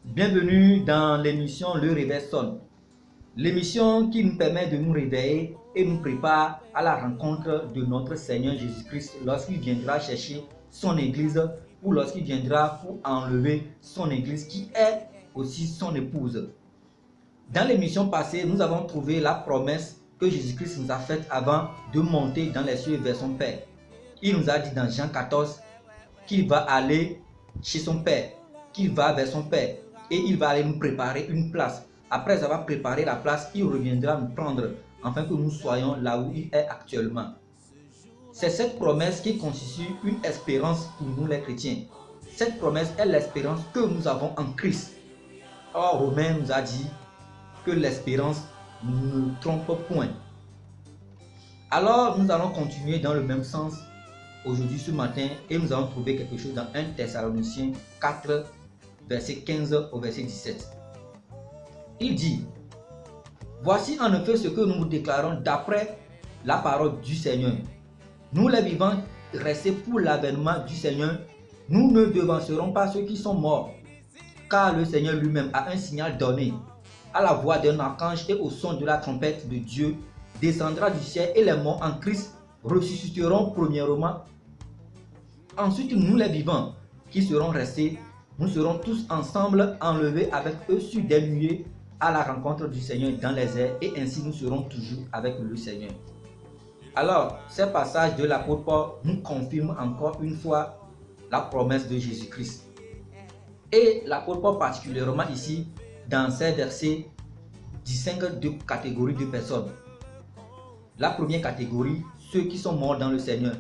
Bienvenue dans l'émission Le Réveil sonne, l'émission qui nous permet de nous réveiller et nous prépare à la rencontre de notre Seigneur Jésus-Christ lorsqu'il viendra chercher son église ou lorsqu'il viendra pour enlever son église qui est aussi son épouse. Dans l'émission passée, nous avons trouvé la promesse que Jésus-Christ nous a faite avant de monter dans les cieux vers son Père. Il nous a dit dans Jean 14 qu'il va aller chez son Père, qu'il va vers son Père et il va aller nous préparer une place. Après avoir préparé la place, il reviendra nous prendre afin que nous soyons là où il est actuellement. C'est cette promesse qui constitue une espérance pour nous les chrétiens. Cette promesse est l'espérance que nous avons en Christ. Or, Romain nous a dit que l'espérance ne trompe point. Alors, nous allons continuer dans le même sens aujourd'hui ce matin et nous allons trouver quelque chose dans 1 Thessaloniciens 4, verset 15 au verset 17. Il dit: voici en effet ce que nous vous déclarons d'après la parole du Seigneur. Nous les vivants restés pour l'avènement du Seigneur, nous ne devancerons pas ceux qui sont morts, car le Seigneur lui-même a un signal donné. À la voix d'un archange et au son de la trompette de Dieu, descendra du ciel et les morts en Christ ressusciteront premièrement. Ensuite, nous les vivants qui serons restés, nous serons tous ensemble enlevés avec eux sur des nuées à la rencontre du Seigneur dans les airs, et ainsi nous serons toujours avec le Seigneur. Alors, ces passages de l'apôtre Paul nous confirment encore une fois la promesse de Jésus-Christ. Et l'apôtre Paul particulièrement ici, dans ces versets, distingue deux catégories de personnes. La première catégorie, ceux qui sont morts dans le Seigneur.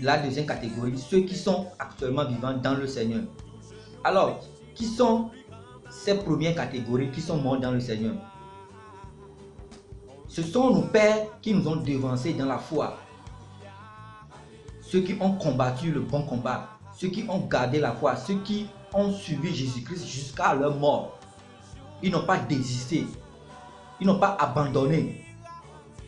La deuxième catégorie, ceux qui sont actuellement vivants dans le Seigneur. Alors, qui sont ces premières catégories qui sont morts dans le Seigneur? Ce sont nos pères qui nous ont devancés dans la foi. Ceux qui ont combattu le bon combat, ceux qui ont gardé la foi, ceux qui ont suivi Jésus-Christ jusqu'à leur mort. Ils n'ont pas désisté, ils n'ont pas abandonné.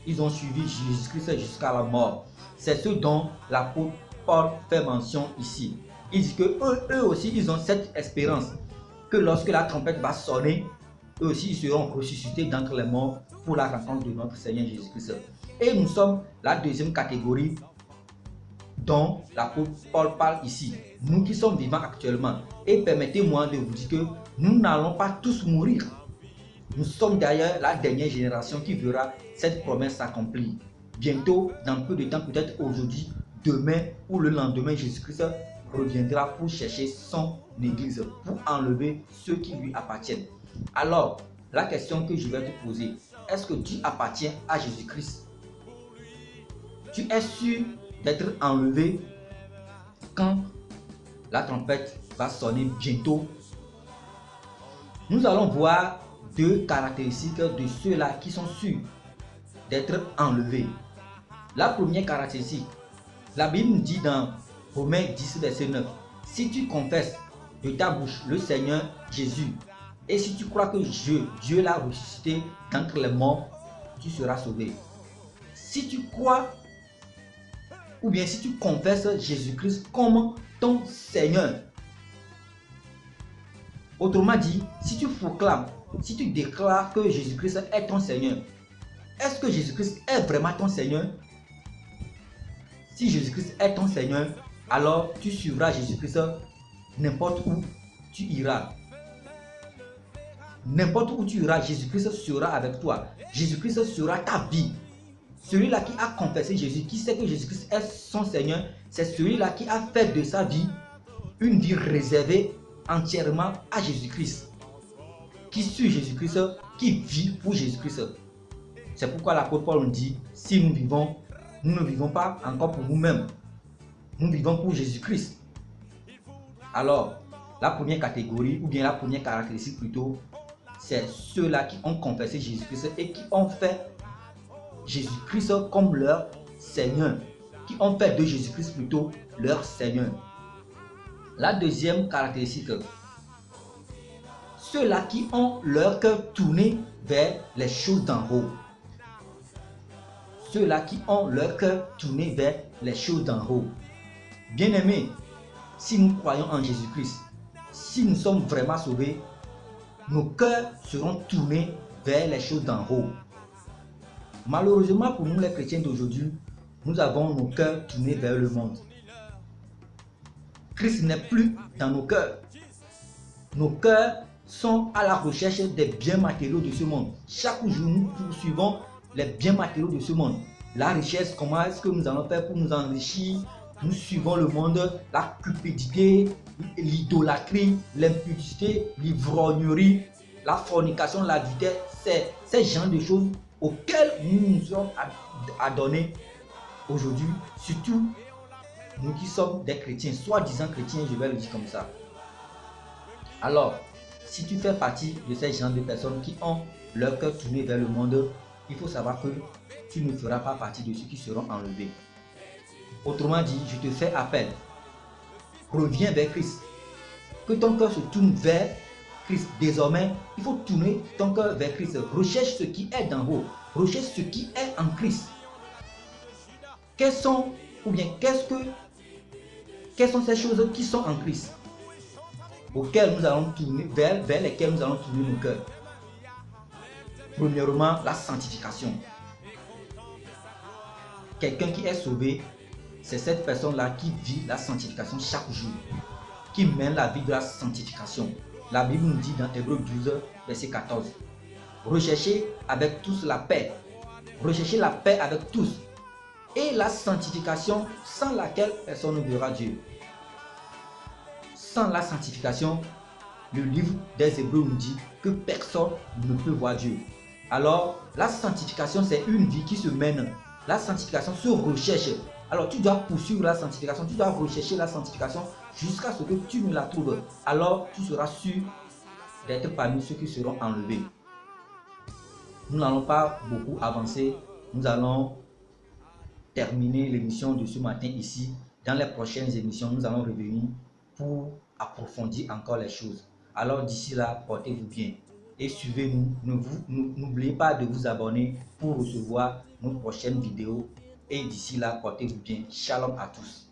Ils ont suivi Jésus-Christ jusqu'à la mort. C'est ce dont l'apôtre Paul fait mention ici. Il dit que eux aussi, ils ont cette espérance que lorsque la trompette va sonner, eux aussi, ils seront ressuscités d'entre les morts pour la rencontre de notre Seigneur Jésus-Christ. Et nous sommes la deuxième catégorie dont l'apôtre Paul parle ici. Nous qui sommes vivants actuellement. Et permettez-moi de vous dire que nous n'allons pas tous mourir. Nous sommes d'ailleurs la dernière génération qui verra cette promesse s'accomplir. Bientôt, dans peu de temps, peut-être aujourd'hui, demain ou le lendemain, Jésus-Christ reviendra pour chercher son église, pour enlever ceux qui lui appartiennent. Alors, la question que je vais te poser, est-ce que tu appartiens à Jésus-Christ? Tu es sûr d'être enlevé quand la trompette va sonner bientôt? Nous allons voir deux caractéristiques de ceux-là qui sont sûrs d'être enlevés. La première caractéristique, la Bible nous dit dans Romains 10, verset 9, si tu confesses de ta bouche le Seigneur Jésus, et si tu crois que Dieu l'a ressuscité d'entre les morts, tu seras sauvé. Si tu crois, ou bien si tu confesses Jésus-Christ comme ton Seigneur, autrement dit, si tu proclames, si tu déclares que Jésus-Christ est ton Seigneur, est-ce que Jésus-Christ est vraiment ton Seigneur? Si Jésus-Christ est ton Seigneur, alors tu suivras Jésus-Christ n'importe où tu iras. N'importe où tu iras, Jésus-Christ sera avec toi. Jésus-Christ sera ta vie. Celui-là qui a confessé Jésus, qui sait que Jésus-Christ est son Seigneur, c'est celui-là qui a fait de sa vie une vie réservée entièrement à Jésus-Christ. Qui suit Jésus-Christ, qui vit pour Jésus-Christ. C'est pourquoi l'apôtre Paul nous dit, si nous vivons, nous ne vivons pas encore pour nous-mêmes. Nous vivons pour Jésus-Christ. Alors, la première catégorie, ou bien la première caractéristique plutôt, c'est ceux-là qui ont confessé Jésus-Christ et qui ont fait Jésus-Christ comme leur Seigneur. Qui ont fait de Jésus-Christ plutôt leur Seigneur. La deuxième caractéristique, ceux-là qui ont leur cœur tourné vers les choses d'en haut. Ceux-là qui ont leur cœur tourné vers les choses d'en haut. Bien-aimés, si nous croyons en Jésus-Christ, si nous sommes vraiment sauvés, nos cœurs seront tournés vers les choses d'en haut. Malheureusement pour nous les chrétiens d'aujourd'hui, nous avons nos cœurs tournés vers le monde. Christ n'est plus dans nos cœurs. Nos cœurs sont à la recherche des biens matériaux de ce monde. Chaque jour, nous poursuivons les biens matériaux de ce monde. La richesse, comment est-ce que nous allons faire pour nous enrichir? Nous suivons le monde, la cupidité, l'idolâtrie, l'impudicité, l'ivrognerie, la fornication, la vitesse. C'est ces genres de choses auxquelles nous nous sommes adonnés aujourd'hui, surtout nous qui sommes des chrétiens, soi-disant chrétiens, je vais le dire comme ça. Alors, si tu fais partie de ces gens de personnes qui ont leur cœur tourné vers le monde, il faut savoir que tu ne feras pas partie de ceux qui seront enlevés. Autrement dit, je te fais appel. Reviens vers Christ. Que ton cœur se tourne vers Christ. Désormais, il faut tourner ton cœur vers Christ. Recherche ce qui est d'en haut. Recherche ce qui est en Christ. Quelles sont ces choses qui sont en Christ, auxquelles nous allons tourner, vers lesquelles nous allons tourner nos cœurs? Premièrement, la sanctification. Quelqu'un qui est sauvé, c'est cette personne-là qui vit la sanctification chaque jour, qui mène la vie de la sanctification. La Bible nous dit dans Hébreux 12, verset 14, recherchez avec tous la paix. Recherchez la paix avec tous. Et la sanctification sans laquelle personne ne verra Dieu. Sans la sanctification, le livre des Hébreux nous dit que personne ne peut voir Dieu. Alors, la sanctification, c'est une vie qui se mène. La sanctification se recherche. Alors, tu dois poursuivre la sanctification, tu dois rechercher la sanctification jusqu'à ce que tu ne la trouves. Alors, tu seras sûr d'être parmi ceux qui seront enlevés. Nous n'allons pas beaucoup avancer. Nous allons terminer l'émission de ce matin ici. Dans les prochaines émissions, nous allons revenir pour approfondir encore les choses. Alors d'ici là, portez-vous bien et suivez-nous. N'oubliez pas de vous abonner pour recevoir nos prochaines vidéos. Et d'ici là, portez-vous bien. Shalom à tous.